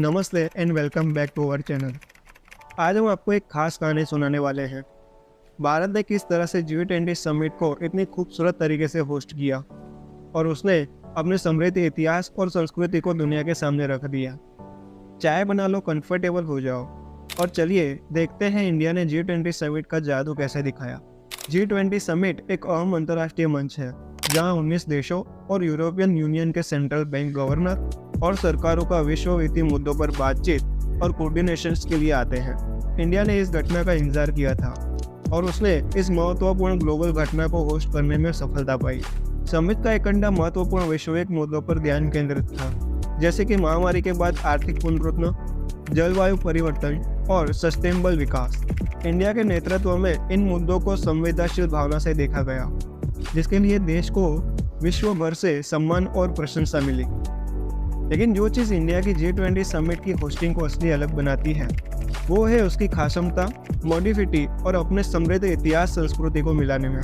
नमस्ते and welcome back to our channel. आज हम आपको एक खास कहानी सुनाने वाले हैं। भारत ने किस तरह से G20 समिट को इतनी खूबसूरत तरीके से होस्ट किया और उसने अपने समृद्ध इतिहास और संस्कृति को दुनिया के सामने रख दिया। चाय बना लो, कंफर्टेबल हो जाओ और चलिए देखते हैं इंडिया ने G20 समिट का जादू कैसे दिखाया। G20 समिट एक अहम अंतर्राष्ट्रीय मंच है जहां 19 देशों और यूरोपियन यूनियन के सेंट्रल बैंक गवर्नर और सरकारों का विश्व वित्तीय मुद्दों पर बातचीत और कोऑर्डिनेशन के लिए आते हैं। इंडिया ने इस घटना का इंतजार किया था और उसने इस महत्वपूर्ण ग्लोबल घटना को होस्ट करने में सफलता पाई। समिट का एजेंडा महत्वपूर्ण वैश्विक मुद्दों पर ध्यान केंद्रित था, जैसे कि महामारी के बाद आर्थिक पुनरुत्थान, जलवायु परिवर्तन और सस्टेनेबल विकास। इंडिया के नेतृत्व में इन मुद्दों को संवेदनशील भावना से देखा गया, जिसके लिए देश को विश्व भर से सम्मान और प्रशंसा मिली। लेकिन जो चीज़ इंडिया की G20 समिट की होस्टिंग को असली अलग बनाती है वो है उसकी खासमता, मॉडिफिटी और अपने समृद्ध इतिहास संस्कृति को मिलाने में।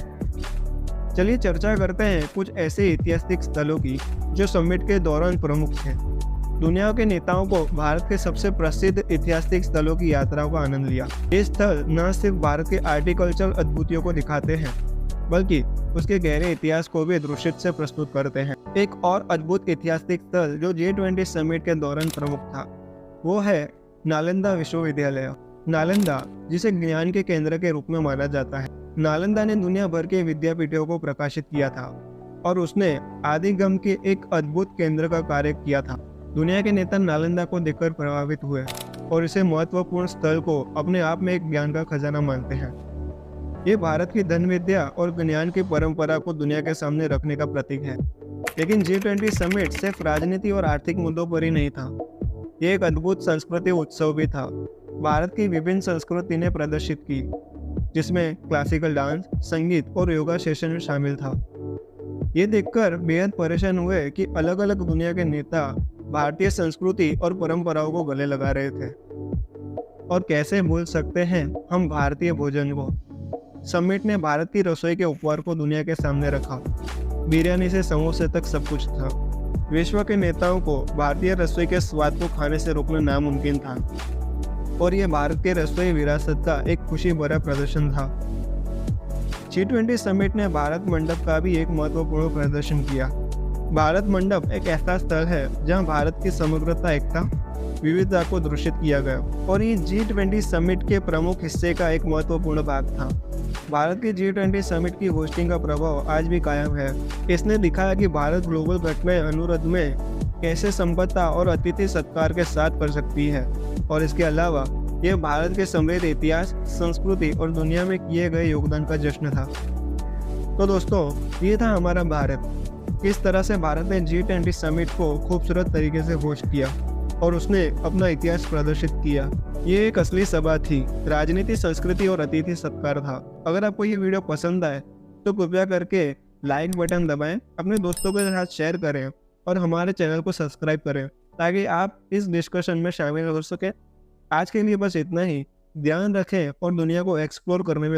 चलिए चर्चा करते हैं कुछ ऐसे ऐतिहासिक स्थलों की जो समिट के दौरान प्रमुख थे। दुनिया के नेताओं को भारत के सबसे प्रसिद्ध ऐतिहासिक स्थलों की यात्राओं का आनंद लिया। ये स्थल न सिर्फ भारत के आर्टिकल्चरल अद्भुतियों को दिखाते हैं बल्कि उसके गहरे इतिहास को भी दृश्य से प्रस्तुत करते हैं। एक और अद्भुत ऐतिहासिक स्थल जो G20 समिट के दौरान प्रमुख था वो है नालंदा विश्वविद्यालय। नालंदा, जिसे ज्ञान के केंद्र के रूप में माना जाता है, नालंदा ने दुनिया भर के विद्यापीठों को प्रकाशित किया था और उसने आदिगम के एक अद्भुत केंद्र का कार्य किया था। दुनिया के नेता नालंदा को देखकर प्रभावित हुए और इसे महत्वपूर्ण स्थल को अपने आप में एक ज्ञान का खजाना मानते हैं। ये भारत की धन विद्या और ज्ञान की परंपरा को दुनिया के सामने रखने का प्रतीक है। लेकिन G20 समिट सिर्फ राजनीति और आर्थिक मुद्दों पर ही नहीं था, ये एक अद्भुत संस्कृति उत्सव भी था। भारत की विभिन्न संस्कृति ने प्रदर्शित की, जिसमें क्लासिकल डांस, संगीत और योगा सेशन शामिल था। ये देखकर बेहद परेशान हुए कि अलग अलग दुनिया के नेता भारतीय संस्कृति और परंपराओं को गले लगा रहे थे। और कैसे भूल सकते हैं हम भारतीय भोजन को। समिट ने भारत की रसोई के उपहार को दुनिया के सामने रखा। बिरयानी से समोसे तक सब कुछ था। विश्व के नेताओं को भारतीय रसोई के स्वाद को खाने से रोकना नामुमकिन था और यह भारत के रसोई विरासत का एक खुशी भरा प्रदर्शन था। G20 समिट ने भारत मंडप का भी एक महत्वपूर्ण प्रदर्शन किया। भारत मंडप एक ऐसा स्थल है जहां भारत की समग्रता, एकता, विविधता को दृश्यित किया गया और ये G20 समिट के प्रमुख हिस्से का एक महत्वपूर्ण भाग था। भारत की G20 समिट की होस्टिंग का प्रभाव आज भी कायम है। इसने दिखाया कि भारत ग्लोबल घटनाएं अनुरोध में कैसे संपन्नता और अतिथि सत्कार के साथ कर सकती है और इसके अलावा यह भारत के समृद्ध इतिहास, संस्कृति और दुनिया में किए गए योगदान का जश्न था। तो दोस्तों, ये था हमारा भारत। किस तरह से भारत ने G20 समिट को खूबसूरत तरीके से होस्ट किया और उसने अपना इतिहास प्रदर्शित किया। ये एक असली सभा थी, राजनीति, संस्कृति और अतिथि सत्कार था। अगर आपको ये वीडियो पसंद आए तो कृपया करके लाइक बटन दबाएं, अपने दोस्तों के साथ शेयर करें और हमारे चैनल को सब्सक्राइब करें ताकि आप इस डिस्कशन में शामिल हो सकें। आज के लिए बस इतना ही। ध्यान रखें और दुनिया को एक्सप्लोर करने में